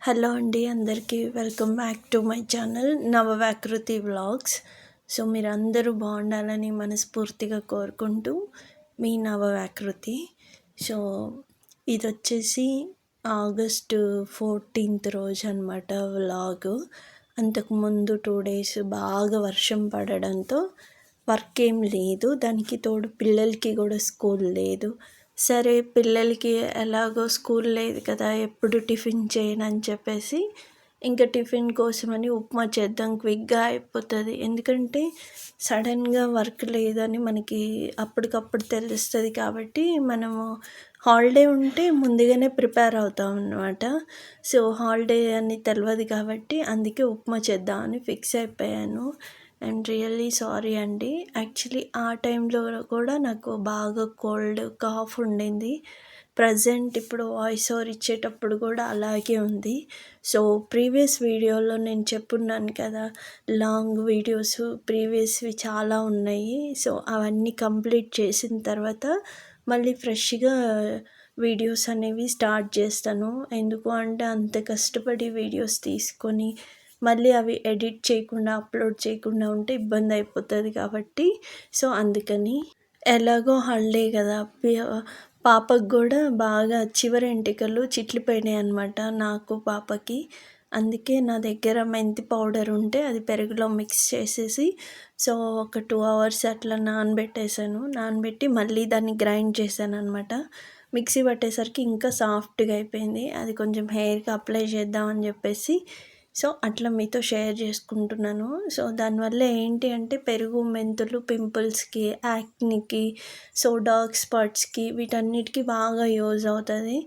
Hello అండి, అందరికీ welcome back to my channel Navavyakruti vlogs. So మీరందరూ బాగుండాలని మనస్ఫూర్తిగా కోరుకుంటూ మీ నవవ్యాకృతి. సో ఇది వచ్చేసి ఆగస్టు 14th రోజు అనమాట వ్లాగ్. అంతకుముందు 2 days బాగా వర్షం పడడంతో వర్క్ ఏం లేదు, దానికి తోడు పిల్లలకి కూడా స్కూల్ లేదు. సరే పిల్లలకి ఎలాగో స్కూల్ లేదు కదా, ఎప్పుడు టిఫిన్ చేయను అని చెప్పేసి ఇంకా టిఫిన్ కోసమని ఉప్మా చేద్దాం, క్విక్గా అయిపోతుంది. ఎందుకంటే సడన్గా వర్క్ లేదని మనకి అప్పటికప్పుడు తెలుస్తుంది కాబట్టి మనము హాలిడే ఉంటే ముందుగానే ప్రిపేర్ అవుతాం అన్నమాట. సో హాలిడే అని తెలియదు కాబట్టి అందుకే ఉప్మా చేద్దామని ఫిక్స్ అయిపోయాను. అండ్ రియల్లీ సారీ అండి. యాక్చువల్లీ ఆ టైంలో కూడా నాకు బాగా కోల్డ్ కాఫ్ ఉండింది. ప్రజెంట్ ఇప్పుడు వాయిస్ ఓవర్ ఇచ్చేటప్పుడు కూడా అలాగే ఉంది. సో ప్రీవియస్ వీడియోలో నేను చెప్పున్నాను కదా, లాంగ్ వీడియోస్ ప్రీవియస్వి చాలా ఉన్నాయి. సో అవన్నీ కంప్లీట్ చేసిన తర్వాత మళ్ళీ ఫ్రెష్గా వీడియోస్ అనేవి స్టార్ట్ చేస్తాను. ఎందుకు అంటే అంత కష్టపడి వీడియోస్ తీసుకొని మళ్ళీ అవి ఎడిట్ చేయకుండా అప్లోడ్ చేయకుండా ఉంటే ఇబ్బంది అయిపోతుంది కాబట్టి సో అందుకని ఎలాగో హాలిడే కదా, పాపకు కూడా బాగా చివరి ఎంటికలు చిట్లిపోయినాయి అనమాట, నాకు పాపకి. అందుకే నా దగ్గర మెంతి పౌడర్ ఉంటే అది పెరుగులో మిక్స్ చేసేసి సో ఒక 2 hours అట్లా నానబెట్టేసాను. నానబెట్టి మళ్ళీ దాన్ని గ్రైండ్ చేశాను అనమాట. మిక్సీ పట్టేసరికి ఇంకా సాఫ్ట్గా అయిపోయింది. అది కొంచెం హెయిర్కి అప్లై చేద్దామని చెప్పేసి సో అట్లా మీతో షేర్ చేసుకుంటున్నాను. సో దానివల్ల ఏంటి అంటే పెరుగు, మెంతులు పింపుల్స్కి, యాక్నీకి, సో డార్క్ స్పాట్స్కి వీటన్నిటికీ బాగా యూజ్ అవుతుంది.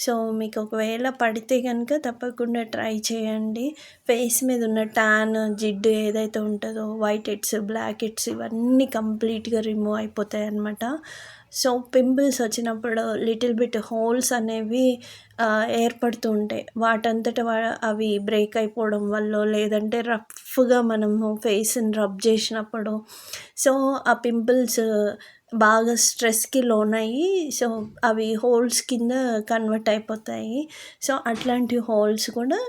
సో మీకు ఒకవేళ పడితే కనుక తప్పకుండా ట్రై చేయండి. ఫేస్ మీద ఉన్న ట్యాన్, జిడ్డు ఏదైతే ఉంటుందో, వైట్ హెడ్స్, బ్లాక్ హెడ్స్ ఇవన్నీ కంప్లీట్గా రిమూవ్ అయిపోతాయి అన్నమాట. సో పింపుల్స్ వచ్చినప్పుడు లిటిల్ బిట్ హోల్స్ అనేవి ఏర్పడుతూ ఉంటాయి. వాటంతట అవి బ్రేక్ అయిపోవడం వల్ల, లేదంటే రఫ్గా మనము ఫేస్ని రబ్ చేసినప్పుడు సో ఆ పింపుల్స్ బాగా స్ట్రెస్కి లోనయ్యి సో అవి హోల్స్ కింద కన్వర్ట్ అయిపోతాయి. సో అట్లాంటి హోల్స్ కూడా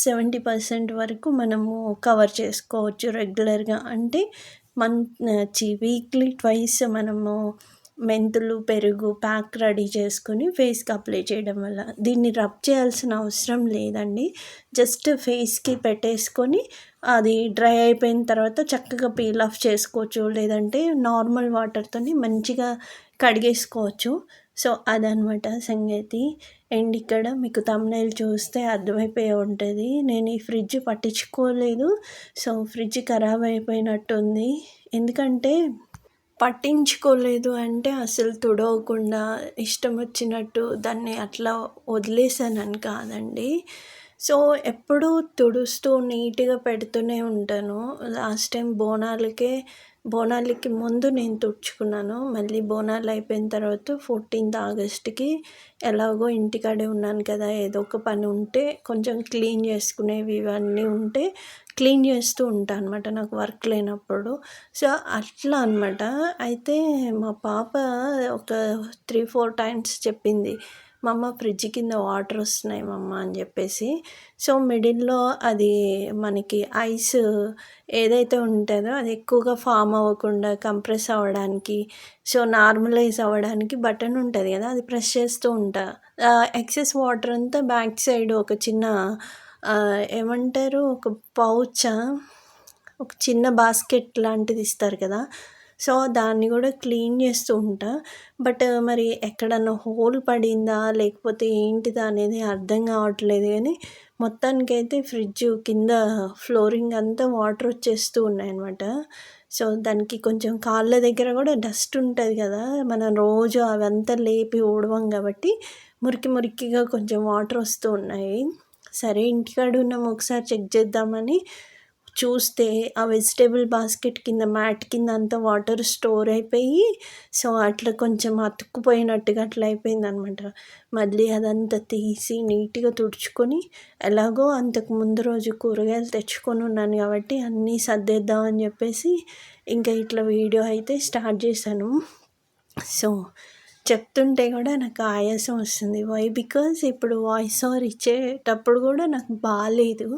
70% వరకు మనము కవర్ చేసుకోవచ్చు రెగ్యులర్గా. అంటే వీక్లీ ట్వైస్ మనము మెంతులు, పెరుగు ప్యాక్ రెడీ చేసుకొని ఫేస్కి అప్లై చేయడం వల్ల దీన్ని రబ్ చేయాల్సిన అవసరం లేదండి. జస్ట్ ఫేస్కి పెట్టేసుకొని అది డ్రై అయిపోయిన తర్వాత చక్కగా పీల్ ఆఫ్ చేసుకోవచ్చు, లేదంటే నార్మల్ వాటర్తో మంచిగా కడిగేసుకోవచ్చు. సో అదనమాట సంగతి. అండ్ ఇక్కడ మీకు థంబ్నెయిల్ చూస్తే అర్థమైపోయి ఉంటుంది, నేను ఈ ఫ్రిడ్జ్ పట్టించుకోలేదు. సో ఫ్రిడ్జ్ ఖరాబ్ అయిపోయినట్టుంది. ఎందుకంటే పట్టించుకోలేదు అంటే అసలు తుడవకుండా ఇష్టం వచ్చినట్టు దాన్ని అట్లా వదిలేసానని కాదండి. సో ఎప్పుడూ తుడుస్తూ నీట్గా పెడుతూనే ఉంటాను. లాస్ట్ టైం బోనాలకి ముందు నేను తుడుచుకున్నాను. మళ్ళీ బోనాలు అయిపోయిన తర్వాత 14th ఆగస్ట్కి ఎలాగో ఇంటికాడే ఉన్నాను కదా, ఏదో ఒక పని ఉంటే కొంచెం క్లీన్ చేసుకునేవి ఇవన్నీ ఉంటే క్లీన్ చేస్తూ ఉంటాను అనమాట, నాకు వర్క్ లేనప్పుడు. సో అట్లా అనమాట. అయితే మా పాప ఒక 3-4 times చెప్పింది, మమ్మ ఫ్రిడ్జ్ కింద వాటర్ వస్తున్నాయి మమ్మ అని చెప్పేసి. సో మిడిల్లో అది మనకి ఐస్ ఏదైతే ఉంటుందో అది ఎక్కువగా ఫామ్ అవ్వకుండా కంప్రెస్ అవ్వడానికి, సో నార్మలైజ్ అవ్వడానికి బటన్ ఉంటుంది కదా, అది ప్రెస్ చేస్తూ ఉంటా. ఎక్సెస్ వాటర్ అంతా బ్యాక్ సైడ్ ఒక చిన్న ఏమంటారు, ఒక పౌచా, ఒక చిన్న బాస్కెట్ లాంటిది ఇస్తారు కదా, సో దాన్ని కూడా క్లీన్ చేస్తూ ఉంటా. బట్ మరి ఎక్కడన్నా హోల్ పడిందా లేకపోతే ఏంటిదా అనేది అర్థం కావట్లేదు. కానీ మొత్తానికైతే ఫ్రిడ్జ్ కింద ఫ్లోరింగ్ అంతా వాటర్ వచ్చేస్తూ ఉన్నాయన్నమాట. సో దానికి కొంచెం కాళ్ళ దగ్గర కూడా డస్ట్ ఉంటుంది కదా, మనం రోజు అవంతా లేపి ఊడవం కాబట్టి మురికిగా కొంచెం వాటర్ వస్తూ ఉన్నాయి. సరే ఇంటికాడ ఉన్నాము, ఒకసారి చెక్ చేద్దామని చూస్తే ఆ వెజిటేబుల్ బాస్కెట్ కింద మ్యాట్ కింద అంతా వాటర్ స్టోర్ అయిపోయి సో అట్లా కొంచెం అతుక్కుపోయినట్టుగా అట్లా అయిపోయింది అనమాట. మళ్ళీ అదంతా తీసి నీట్గా తుడుచుకొని, ఎలాగో అంతకు ముందు రోజు కూరగాయలు తెచ్చుకొని ఉన్నాను కాబట్టి అన్నీ సర్దేద్దామని చెప్పేసి ఇంకా ఇట్లా వీడియో అయితే స్టార్ట్ చేశాను. సో చెప్తుంటే కూడా నాకు ఆయాసం వస్తుంది. వై? బికాజ్ ఇప్పుడు వాయిస్ ఓవర్ ఇచ్చేటప్పుడు కూడా నాకు బాలేదు.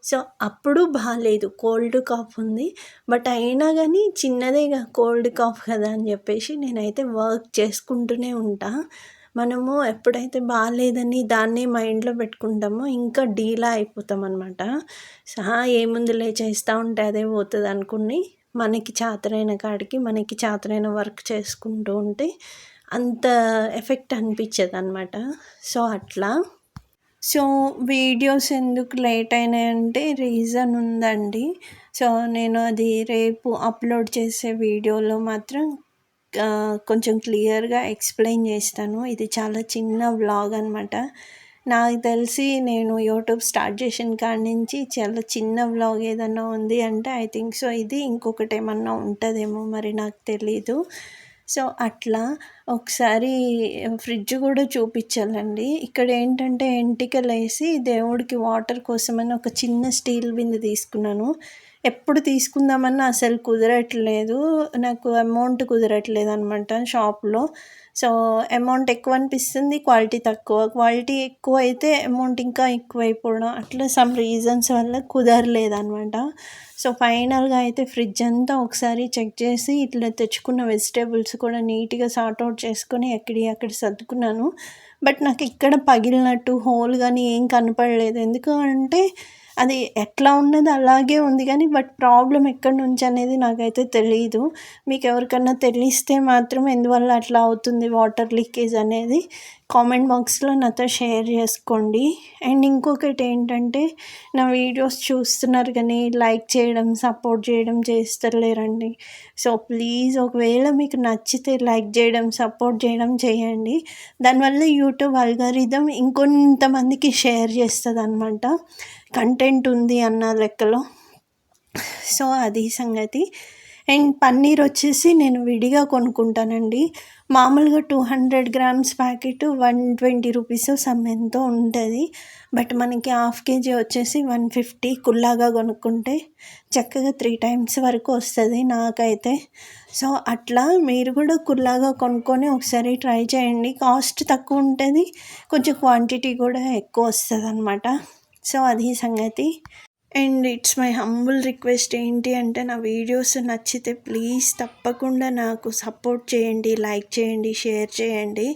సో, అప్పుడు బాలేదు. కోల్డ్, కాఫ్ ఉంది. బట్ అయినా గానీ చిన్నదేగా కోల్డ్, కాఫ్ కదా అని చెప్పేసి నేనైతే వర్క్ చేసుకుంటూనే ఉంటా. మనము ఎప్పుడైతే బాలేదని దాన్నే మైండ్‌లో పెట్టుకుంటామో ఇంకా డీలా అయిపోతామనమాట. ఏముందిలే చేస్తా ఉంటే అదే పోతదనుకుని మనకి చేతనైన కాడికి మనకి చేతనైన వర్క్ చేసుకుంటూ ఉంటే అంత ఎఫెక్ట్ అనిపించదనమాట. సో, అట్లా. సో, వీడియోస్ ఎందుకు లేట్ అయినాయంటే రీజన్ ఉందండి. సో, నేను అది రేపు అప్లోడ్ చేసే వీడియోలో మాత్రం కొంచెం క్లియర్‌గా ఎక్స్‌ప్లెయిన్ చేస్తాను. ఇది చాలా చిన్న వ్లాగ్ అనమాట. నాకు తెలిసి నేను యూట్యూబ్ స్టార్ట్ చేసిన కాడి నుంచి చాలా చిన్న వ్లాగ్ ఏదన్నా ఉంది అంటే ఐ థింక్ సో ఇది. ఇంకొకటి ఏమన్నా ఉంటుందేమో మరి నాకు తెలీదు. సో, అట్లా ఒకసారి ఫ్రిడ్జ్ కూడా చూపించాలండి. ఇక్కడ ఏంటంటే ఎంటికలేసి దేవుడికి వాటర్ కోసమని ఒక చిన్న స్టీల్ బిందె తీసుకున్నాను. ఎప్పుడు తీసుకుందామన్నా అసలు కుదరట్లేదు. నాకు అమౌంట్ కుదరట్లేదనమాట షాప్‌లో. సో, అమౌంట్ ఎక్కువ అనిపిస్తుంది, క్వాలిటీ తక్కువ. క్వాలిటీ ఎక్కువ అయితే అమౌంట్ ఇంకా ఎక్కువైపోవడం అట్లా సమ్ రీజన్స్ వల్ల కుదరలేదనమాట. సో, ఫైనల్‌గా అయితే ఫ్రిడ్జ్ అంతా ఒకసారి చెక్ చేసి ఇట్లా తెచ్చుకున్న వెజిటేబుల్స్ కూడా నీట్‌గా సార్ట్ ఔట్ చేసుకొని ఎక్కడియి అక్కడ సర్దుకున్నాను. బట్ నాకు ఇక్కడ పగిలినట్టు హోల్ గానీ ఏం కనపడలేదు. ఎందుకు అంటే అది ఎట్లా ఉన్నది అలాగే ఉంది కానీ బట్ ప్రాబ్లమ్ ఎక్కడి నుంచి అనేది నాకైతే తెలీదు. మీకు ఎవరికన్నా తెలిస్తే మాత్రం ఎందువల్ల అట్లా అవుతుంది వాటర్ లీకేజ్ అనేది కామెంట్ బాక్స్‌లో నాతో షేర్ చేసుకోండి. అండ్ ఇంకొకటి ఏంటంటే నా వీడియోస్ చూస్తున్నారు కానీ లైక్ చేయడం, సపోర్ట్ చేయడం చేస్తలేరండి. సో, ప్లీజ్ ఒకవేళ మీకు నచ్చితే లైక్ చేయడం, సపోర్ట్ చేయడం చేయండి. దానివల్ల యూట్యూబ్ అల్గారిథం ఇంకొంతమందికి షేర్ చేస్తదనమాట కంటెంట్ ఉంది అన్న లెక్కలో. సో, అది సంగతి. అండ్ పన్నీర్ వచ్చేసి నేను విడిగా కొనుక్కుంటానండి. మామూలుగా 200 గ్రామ్స్ ప్యాకెట్ 120 రూపీస్ సమ్ ఎంతో ఉంటుంది. బట్ మనకి హాఫ్ కేజీ వచ్చేసి 150 కుల్లాగా కొనుక్కుంటే చక్కగా 3 టైమ్స్ వరకు వస్తుంది నాకైతే. సో, అట్లా మీరు కూడా కుల్లాగా కొనుక్కొని ఒకసారి ట్రై చేయండి. కాస్ట్ తక్కువ ఉంటుంది, కొంచెం క్వాంటిటీ కూడా ఎక్కువ వస్తుందన్నమాట. సో, అది సంగతి. And it's my humble request ఏంటి అంటే నా వీడియోస్ నచ్చితే ప్లీజ్ తప్పకుండా నాకు సపోర్ట్ చేయండి, లైక్ చేయండి, షేర్ చేయండి.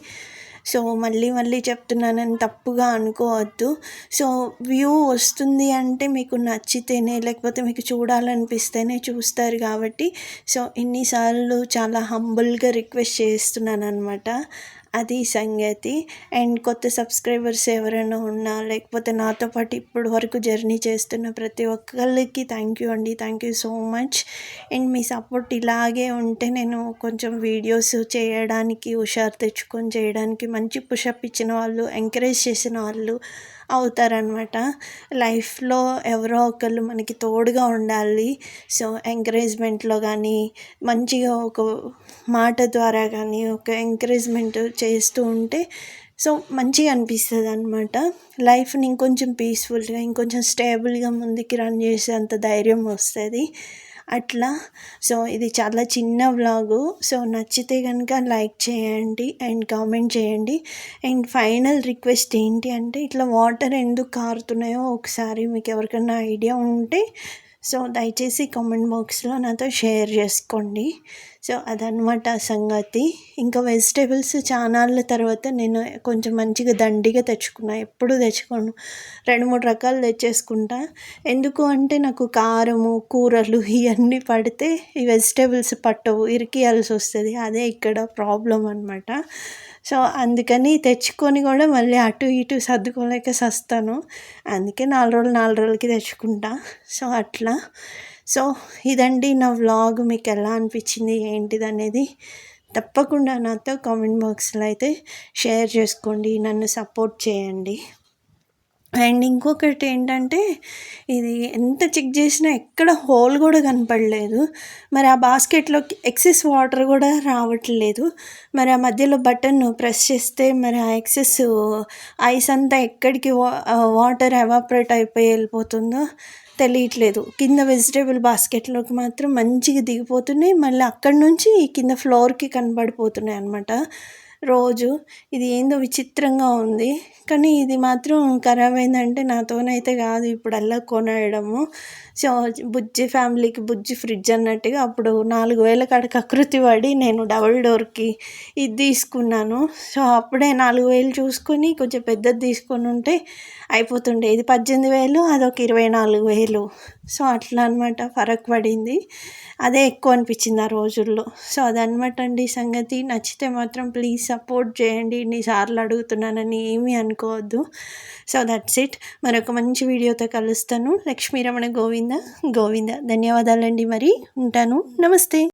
సో, మళ్ళీ చెప్తున్నానని తప్పుగా అనుకోవద్దు. సో, వ్యూ వస్తుంది అంటే మీకు నచ్చితేనే లేకపోతే మీకు చూడాలనిపిస్తేనే చూస్తారు కాబట్టి సో, ఇన్నిసార్లు చాలా హంబుల్గా రిక్వెస్ట్ చేస్తున్నానన్నమాట. అది సంగతి. అండ్ కొత్త సబ్స్క్రైబర్స్ ఎవరైనా ఉన్నా లేకపోతే నాతో పాటు ఇప్పటి వరకు జర్నీ చేస్తున్న ప్రతి ఒక్కళ్ళకి థ్యాంక్ యూ అండి. Thank you so much. And me support ఇలాగే ఉంటే నేను కొంచెం వీడియోస్ చేయడానికి హుషారు తెచ్చుకొని చేయడానికి మంచి పుషప్ ఇచ్చిన వాళ్ళు, ఎంకరేజ్ చేసిన వాళ్ళు అవుతారనమాట. లైఫ్లో ఎవరో ఒకళ్ళు మనకి తోడుగా ఉండాలి. సో, ఎంకరేజ్మెంట్లో కానీ మంచిగా ఒక మాట ద్వారా కానీ ఒక ఎంకరేజ్మెంట్ చేస్తూ ఉంటే సో, మంచిగా అనిపిస్తుంది అనమాట. లైఫ్ని ఇంకొంచెం పీస్ఫుల్గా ఇంకొంచెం స్టేబుల్గా ముందుకి రన్ చేసే అంత ధైర్యం వస్తుంది. అట్లా. సో, ఇది చాలా చిన్న వ్లాగు. సో, నచ్చితే కనుక లైక్ చేయండి అండ్ కామెంట్ చేయండి. అండ్ ఫైనల్ రిక్వెస్ట్ ఏంటి అంటే ఇట్లా వాటర్ ఎందుకు కారుతున్నాయో ఒకసారి మీకు ఎవరికైనా ఐడియా ఉంటే సో, దయచేసి కామెంట్ బాక్స్లో నాతో షేర్ చేసుకోండి. సో, అదనమాట సంగతి. ఇంకా వెజిటేబుల్స్ చానాళ్ళ తర్వాత నేను కొంచెం మంచిగా దండిగా తెచ్చుకున్నా. ఎప్పుడు తెచ్చుకోను, 2-3 రకాలు తెచ్చేసుకుంటా. ఎందుకు అంటే నాకు కారము, కూరలు ఇవన్నీ పడితే ఈ వెజిటేబుల్స్ పట్టవు, ఇరికియాల్సి వస్తుంది. అదే ఇక్కడ ప్రాబ్లం అనమాట. సో, అందుకని తెచ్చుకొని కూడా మళ్ళీ అటు ఇటు సర్దుకోలేక సస్తాను. అందుకే 4 రోజులకి తెచ్చుకుంటా. సో, అట్లా. సో, ఇదండి నా వ్లాగ్. మీకు ఎలా అనిపించింది ఏంటిదనేది తప్పకుండా నాతో కామెంట్ బాక్స్లో అయితే షేర్ చేసుకోండి, నన్ను సపోర్ట్ చేయండి. అండ్ ఇంకొకటి ఏంటంటే ఇది ఎంత చెక్ చేసినా ఎక్కడ హోల్ కూడా కనపడలేదు. మరి ఆ బాస్కెట్లోకి ఎక్సెస్ వాటర్ కూడా రావట్లేదు. మరి ఆ మధ్యలో బటన్ ప్రెస్ చేస్తే మరి ఆ ఎక్సెస్ ఐస్ అంతా ఎక్కడికి వాటర్ ఎవాపరేట్ అయిపోయి వెళ్ళిపోతుందో తెలియట్లేదు. కింద వెజిటేబుల్ బాస్కెట్లోకి మాత్రం మంచిగా దిగిపోతున్నాయి, మళ్ళీ అక్కడి నుంచి కింద ఫ్లోర్కి కనబడిపోతున్నాయి అన్నమాట. రోజు. ఇది ఏందో విచిత్రంగా ఉంది. కానీ ఇది మాత్రం ఖరాబ్ అయిందంటే నాతోనైతే కాదు ఇప్పుడల్లా కొనేయడము. సో, బుజ్జి ఫ్యామిలీకి బుజ్జి ఫ్రిడ్జ్ అన్నట్టుగా అప్పుడు 4000 కాడ కకృతి పడి నేను డబుల్ డోర్‌కి ఇది తీసుకున్నాను. సో, అప్పుడే 4000 చూసుకొని కొంచెం పెద్దది తీసుకొనుంటే అయిపోతుండే. ఇది 18,000 అదొక 24,000. సో, అట్లా అనమాట ఫరక్ పడింది. అదే ఎక్కువ అనిపించింది ఆ రోజుల్లో. సో, అదనమాట అండి సంగతి. నచ్చితే మాత్రం ప్లీజ్ సపోర్ట్ చేయండి. ఇన్ని సార్లు అడుగుతున్నానని ఏమీ అనుకోవద్దు. So, that's it. మరొక మంచి వీడియోతో కలుస్తాను. లక్ష్మీ రమణ గోవింద గోవింద. ధన్యవాదాలండి మరి. ఉంటాను. నమస్తే.